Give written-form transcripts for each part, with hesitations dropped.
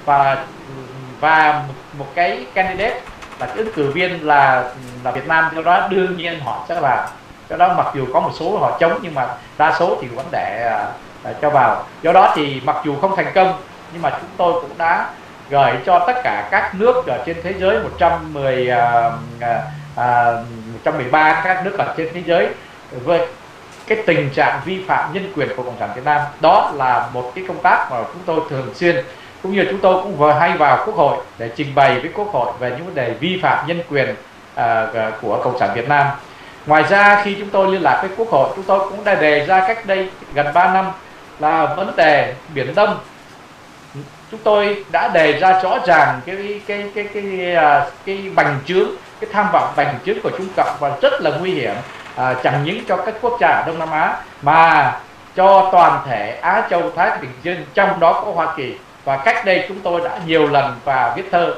và và một cái candidate là cái ứng cử viên là Việt Nam, do đó đương nhiên họ sẽ vào. Do đó mặc dù có một số họ chống nhưng mà đa số thì vẫn để cho vào. Do đó thì mặc dù không thành công nhưng mà chúng tôi cũng đã gửi cho tất cả các nước ở trên thế giới 113 các nước ở trên thế giới với cái tình trạng vi phạm nhân quyền của Cộng sản Việt Nam. Đó là một cái công tác mà chúng tôi thường xuyên, cũng như chúng tôi cũng vừa hay vào Quốc hội để trình bày với Quốc hội về những vấn đề vi phạm nhân quyền của Cộng sản Việt Nam. Ngoài ra khi chúng tôi liên lạc với Quốc hội, chúng tôi cũng đã đề ra cách đây gần 3 năm là vấn đề Biển Đông. Chúng tôi đã đề ra rõ ràng cái bành trướng, cái tham vọng bành trướng của Trung Cộng và rất là nguy hiểm, chẳng những cho các quốc gia ở Đông Nam Á mà cho toàn thể Á Châu Thái Bình Dương, trong đó có Hoa Kỳ. Và cách đây chúng tôi đã nhiều lần và viết thơ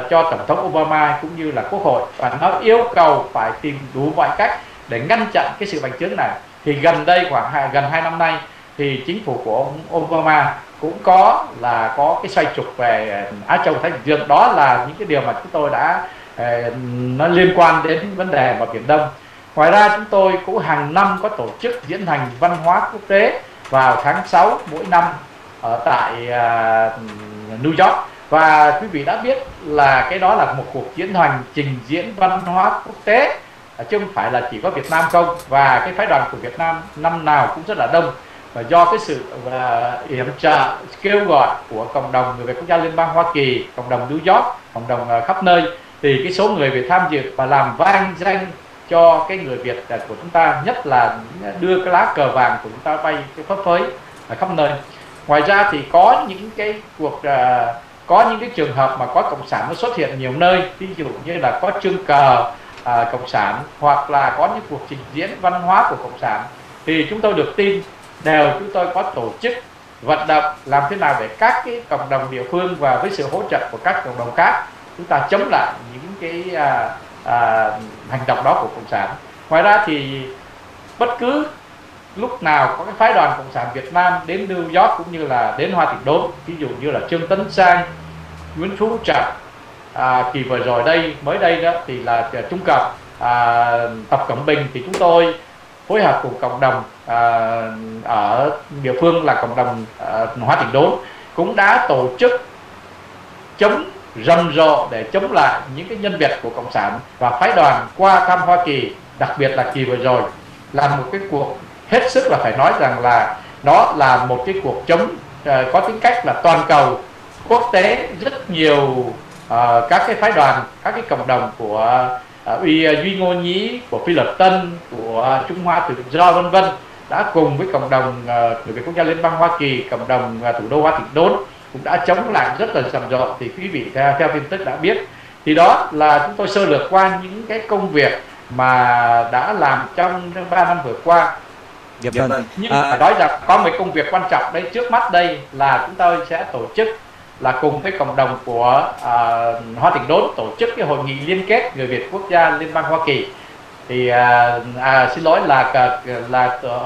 cho Tổng thống Obama cũng như là Quốc hội, và nó yêu cầu phải tìm đủ mọi cách để ngăn chặn cái sự bành trướng này. Thì gần đây gần 2 năm nay thì chính phủ của ông Obama cũng có cái xoay trục về Á Châu Thái Bình Dương. Đó là những cái điều mà chúng tôi đã nó liên quan đến vấn đề mà Biển Đông. Ngoài ra chúng tôi cũng hàng năm có tổ chức diễn hành văn hóa quốc tế vào tháng 6 mỗi năm ở tại New York. Và quý vị đã biết là cái đó là một cuộc diễn hành trình diễn văn hóa quốc tế, chứ không phải là chỉ có Việt Nam không. Và cái phái đoàn của Việt Nam năm nào cũng rất là đông, và do cái sự yểm trợ kêu gọi của cộng đồng người Việt quốc gia Liên bang Hoa Kỳ, cộng đồng New York, cộng đồng khắp nơi, thì cái số người Việt tham dự và làm vang danh cho cái người Việt của chúng ta, nhất là đưa cái lá cờ vàng của chúng ta bay cái phấp phới ở khắp nơi. Ngoài ra thì có những cái có những cái trường hợp mà có cộng sản nó xuất hiện nhiều nơi, ví dụ như là có chương cờ cộng sản, hoặc là có những cuộc trình diễn văn hóa của cộng sản, thì chúng tôi được tin chúng tôi có tổ chức vận động làm thế nào để các cái cộng đồng địa phương và với sự hỗ trợ của các cộng đồng khác, chúng ta chống lại những cái hành động đó của cộng sản. Ngoài ra thì bất cứ lúc nào có cái phái đoàn cộng sản Việt Nam đến New York cũng như là đến Hoa Thịnh Đốn, ví dụ như là Trương Tấn Sang, Nguyễn Phú Trọng, kỳ vừa rồi đây mới đây đó thì là Trung Cộng, Tập Cận Bình, thì chúng tôi phối hợp cùng cộng đồng ở địa phương là cộng đồng Hoa Thịnh Đốn cũng đã tổ chức chống rầm rộ để chống lại những cái nhân vật của cộng sản và phái đoàn qua thăm Hoa Kỳ, đặc biệt là kỳ vừa rồi là một cái cuộc hết sức là phải nói rằng là nó là một cái cuộc chống có tính cách là toàn cầu quốc tế. Rất nhiều các cái phái đoàn, các cái cộng đồng của Duy Ngô Nhí, của Phi Lập Tân, của Trung Hoa Tự Do vân vân đã cùng với cộng đồng người Việt quốc gia Liên bang Hoa Kỳ, cộng đồng thủ đô Hoa Thịnh Đốn cũng đã chống lại rất là rầm rộ. Thì quý vị theo tin tức đã biết. Thì đó là chúng tôi sơ lược qua những cái công việc mà đã làm trong 3 năm vừa qua. Nhưng phải nói rằng có một công việc quan trọng đây trước mắt đây là chúng tôi sẽ tổ chức là cùng với cộng đồng của Hoa Thịnh Đốn tổ chức cái hội nghị liên kết người Việt quốc gia Liên bang Hoa Kỳ. Thì xin lỗi là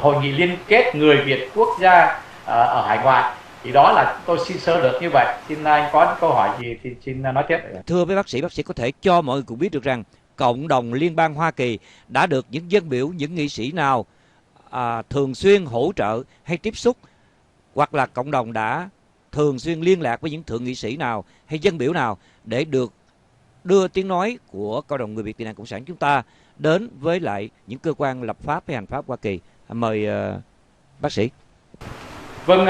hội nghị liên kết người Việt quốc gia ở hải ngoại. Thì đó là tôi xin sơ lược như vậy. Xin anh có những câu hỏi gì thì xin nói tiếp. Thưa với bác sĩ có thể cho mọi người cùng biết được rằng cộng đồng Liên bang Hoa Kỳ đã được những dân biểu, những nghị sĩ nào thường xuyên hỗ trợ hay tiếp xúc, hoặc là cộng đồng đã thường xuyên liên lạc với những thượng nghị sĩ nào hay dân biểu nào để được đưa tiếng nói của cộng đồng người Việt tị nạn cộng sản chúng ta đến với lại những cơ quan lập pháp hay hành pháp Hoa Kỳ? Mời bác sĩ. Vâng,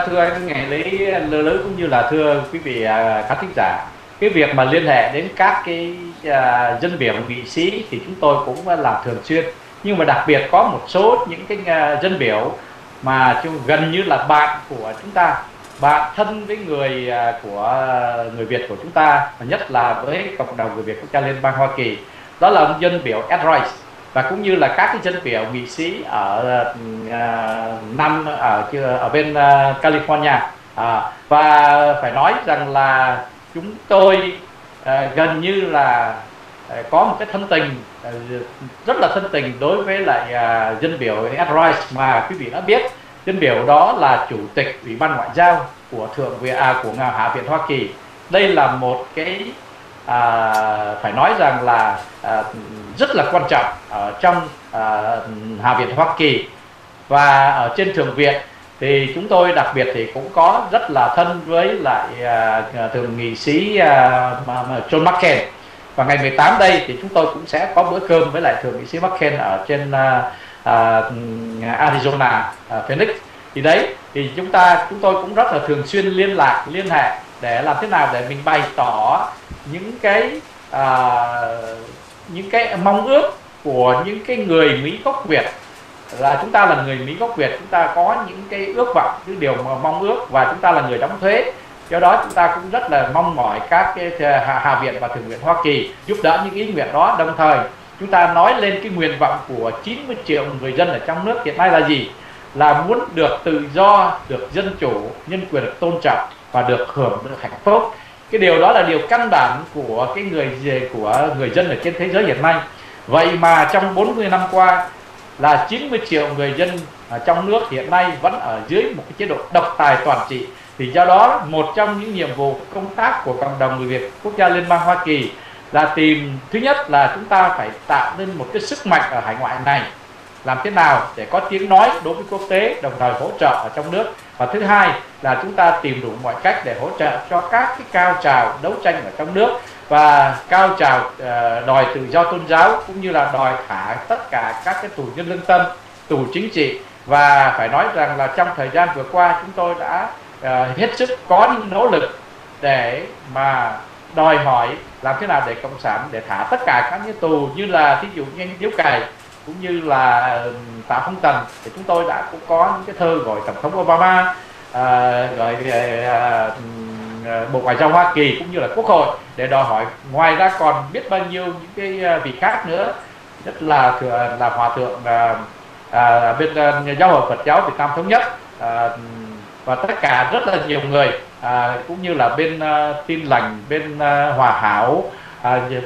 thưa anh Ngày Lý Lứ cũng như là thưa quý vị khán thính giả, cái việc mà liên hệ đến các cái dân biểu nghị sĩ thì chúng tôi cũng làm thường xuyên. Nhưng mà đặc biệt có một số những cái dân biểu mà gần như là bạn của chúng ta, bạn thân với người người Việt của chúng ta, và nhất là với cộng đồng người Việt quốc gia Liên bang Hoa Kỳ. Đó là ông dân biểu Ed Royce, và cũng như là các cái dân biểu nghị sĩ ở ở bên California. Và phải nói rằng là chúng tôi gần như là có một cái thân tình rất là thân tình đối với lại dân biểu Ed Royce, mà quý vị đã biết dân biểu đó là chủ tịch Ủy ban Ngoại giao của của Hạ viện Hoa Kỳ. Đây là một cái phải nói rằng là rất là quan trọng ở trong Hạ viện Hoa Kỳ. Và ở trên Thượng viện thì chúng tôi đặc biệt thì cũng có rất là thân với lại thượng nghị sĩ John McCain. Và ngày 18 đây thì chúng tôi cũng sẽ có bữa cơm với lại thượng nghị sĩ McCain ở trên Arizona, Phoenix. Thì đấy thì chúng tôi cũng rất là thường xuyên liên hệ để làm thế nào để mình bày tỏ những cái mong ước của những cái người Mỹ gốc Việt. Là chúng ta là người Mỹ gốc Việt, chúng ta có những cái ước vọng, những điều mà mong ước, và chúng ta là người đóng thuế. Do đó chúng ta cũng rất là mong mỏi các cái Hạ viện và Thượng viện Hoa Kỳ giúp đỡ những ý nguyện đó. Đồng thời chúng ta nói lên cái nguyện vọng của 90 triệu người dân ở trong nước hiện nay là gì? Là muốn được tự do, được dân chủ, nhân quyền được tôn trọng và được hưởng được hạnh phúc. Cái điều đó là điều căn bản của người dân ở trên thế giới hiện nay. Vậy mà trong 40 năm qua là 90 triệu người dân ở trong nước hiện nay vẫn ở dưới một cái chế độ độc tài toàn trị. Thì do đó một trong những nhiệm vụ công tác của cộng đồng người Việt quốc gia Liên bang Hoa Kỳ là thứ nhất là chúng ta phải tạo nên một cái sức mạnh ở hải ngoại này, làm thế nào để có tiếng nói đối với quốc tế, đồng thời hỗ trợ ở trong nước. Và thứ hai là chúng ta tìm đủ mọi cách để hỗ trợ cho các cái cao trào đấu tranh ở trong nước, và cao trào đòi tự do tôn giáo, cũng như là đòi thả tất cả các cái tù nhân lương tâm, tù chính trị. Và phải nói rằng là trong thời gian vừa qua chúng tôi đã hết sức có những nỗ lực để mà đòi hỏi làm thế nào để cộng sản để thả tất cả các những tù, như là thí dụ như Điếu Cày cũng như là Tạ Phong Tần. Thì chúng tôi đã cũng có những cái thơ gọi tổng thống Obama, gọi Bộ Ngoại giao Hoa Kỳ cũng như là Quốc hội để đòi hỏi. Ngoài ra còn biết bao nhiêu những cái vị khác nữa, nhất là Hòa thượng bên Giáo hội Phật giáo Việt Nam Thống Nhất, và tất cả rất là nhiều người, cũng như là bên Tin Lành, bên Hòa Hảo.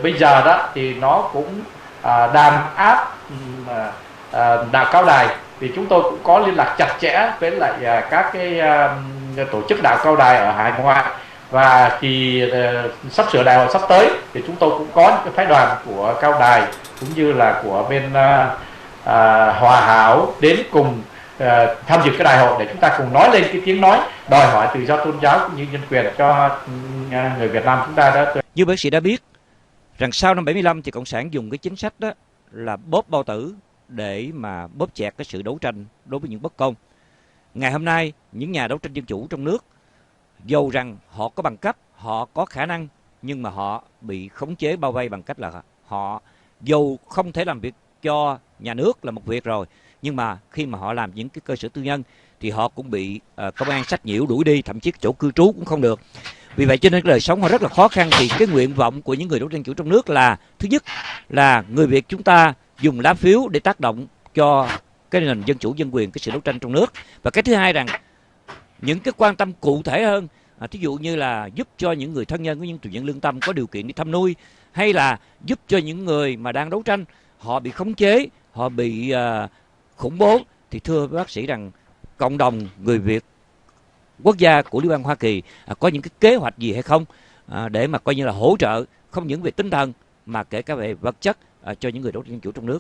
Bây giờ đó thì nó cũng đàn áp đạo Cao Đài. Thì chúng tôi cũng có liên lạc chặt chẽ với lại các cái tổ chức đạo Cao Đài ở hải ngoại. Và thì sắp sửa đại hội sắp tới thì chúng tôi cũng có những cái phái đoàn của Cao Đài cũng như là của bên Hòa Hảo đến cùng tham dự cái đại hội, để chúng ta cùng nói lên cái tiếng nói đòi hỏi tự do tôn giáo cũng như nhân quyền cho người Việt Nam chúng ta đó. Như bác sĩ đã biết rằng sau năm 75 thì cộng sản dùng cái chính sách đó là bóp bao tử để mà bóp chẹt cái sự đấu tranh đối với những bất công. Ngày hôm nay những nhà đấu tranh dân chủ trong nước, dầu rằng họ có bằng cấp, họ có khả năng, nhưng mà họ bị khống chế bao vây bằng cách là họ dầu không thể làm việc cho nhà nước là một việc rồi, nhưng mà khi mà họ làm những cái cơ sở tư nhân thì họ cũng bị công an sách nhiễu đuổi đi, thậm chí chỗ cư trú cũng không được. Vì vậy cho nên cái đời sống họ rất là khó khăn. Thì cái nguyện vọng của những người đấu tranh chủ trong nước là thứ nhất là người Việt chúng ta dùng lá phiếu để tác động cho cái nền dân chủ dân quyền, cái sự đấu tranh trong nước. Và cái thứ hai rằng những cái quan tâm cụ thể hơn, thí dụ như là giúp cho những người thân nhân của những tù nhân lương tâm có điều kiện đi thăm nuôi, hay là giúp cho những người mà đang đấu tranh họ bị khống chế, họ bị khủng bố. Thì thưa bác sĩ rằng cộng đồng người Việt quốc gia của Liên bang Hoa Kỳ có những cái kế hoạch gì hay không để mà coi như là hỗ trợ không những về tinh thần mà kể cả về vật chất cho những người đấu tranh dân chủ trong nước?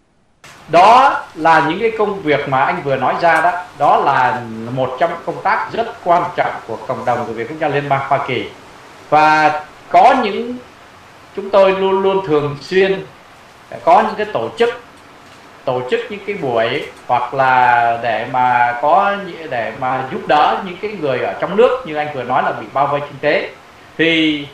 Đó là những cái công việc mà anh vừa nói ra đó. Đó là một trong công tác rất quan trọng của cộng đồng người Việt quốc gia Liên bang Hoa Kỳ. Và có những chúng tôi luôn luôn thường xuyên có những cái tổ chức những cái buổi, hoặc là để mà giúp đỡ những cái người ở trong nước như anh vừa nói là bị bao vây kinh tế. Thì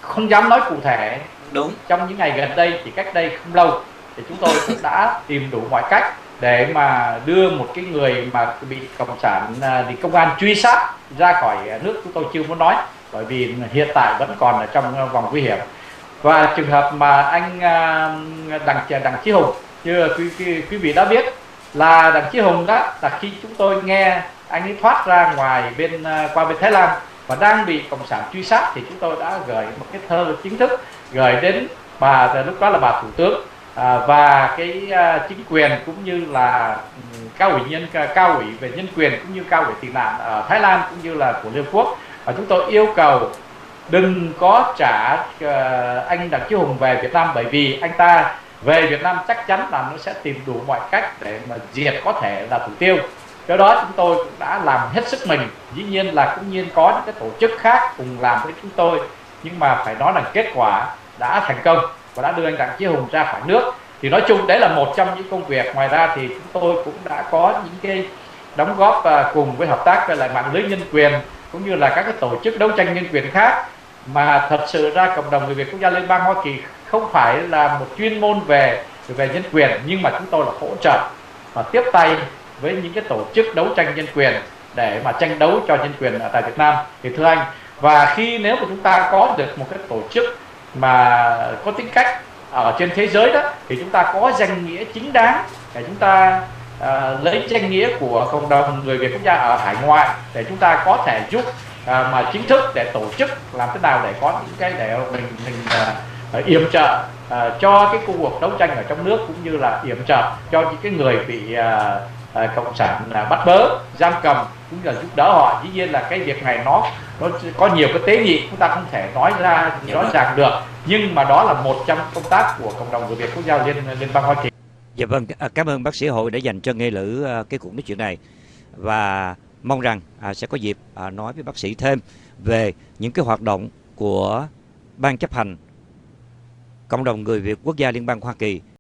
không dám nói cụ thể. Đúng, trong những ngày gần đây thì cách đây không lâu thì chúng tôi cũng đã tìm đủ mọi cách để mà đưa một cái người mà bị cộng sản thì công an truy sát ra khỏi nước. Chúng tôi chưa muốn nói bởi vì hiện tại vẫn còn ở trong vòng nguy hiểm. Và trường hợp mà anh Đặng Chí Hùng, như quý vị đã biết, là Đặng Chí Hùng đó là khi chúng tôi nghe anh ấy thoát ra ngoài qua bên Thái Lan và đang bị cộng sản truy sát, thì chúng tôi đã gửi một cái thơ chính thức gửi đến bà, lúc đó là bà thủ tướng, và cái chính quyền cũng như là cao ủy về nhân quyền cũng như cao ủy tị nạn ở Thái Lan cũng như là của Liên Hợp Quốc, chúng tôi yêu cầu đừng có trả anh Đặng Chí Hùng về Việt Nam, bởi vì anh ta về Việt Nam chắc chắn là nó sẽ tìm đủ mọi cách để mà diệt có thể là thủ tiêu. Do đó chúng tôi cũng đã làm hết sức mình. Dĩ nhiên là cũng nhiên có những cái tổ chức khác cùng làm với chúng tôi, nhưng mà phải nói là kết quả đã thành công và đã đưa anh Đặng Chí Hùng ra khỏi nước. Thì nói chung đấy là một trong những công việc. Ngoài ra thì chúng tôi cũng đã có những cái đóng góp cùng với hợp tác với lại mạng lưới nhân quyền cũng như là các cái tổ chức đấu tranh nhân quyền khác, mà thật sự ra cộng đồng người Việt quốc gia Liên bang Hoa Kỳ không phải là một chuyên môn về nhân quyền, nhưng mà chúng tôi là hỗ trợ và tiếp tay với những cái tổ chức đấu tranh nhân quyền để mà tranh đấu cho nhân quyền ở tại Việt Nam. Thì thưa anh, và nếu mà chúng ta có được một cái tổ chức mà có tính cách ở trên thế giới đó, thì chúng ta có danh nghĩa chính đáng để chúng ta lấy danh nghĩa của cộng đồng người Việt quốc gia ở hải ngoại để chúng ta có thể giúp mà chính thức để tổ chức làm thế nào để có những cái để mình yểm trợ cho cái cuộc đấu tranh ở trong nước, cũng như là yểm trợ cho những cái người bị cộng sản bắt bớ giam cầm, cũng như là giúp đỡ họ. Dĩ nhiên là cái việc này nó có nhiều cái tế nhị, chúng ta không thể nói ra rõ ràng được, nhưng mà đó là một trong công tác của cộng đồng người Việt quốc gia Liên bang Hoa Kỳ. Dạ vâng, cảm ơn bác sĩ Hội đã dành cho Nghe Lữ cái cuộc nói chuyện này, và mong rằng sẽ có dịp nói với bác sĩ thêm về những cái hoạt động của Ban chấp hành cộng đồng người Việt quốc gia Liên bang Hoa Kỳ.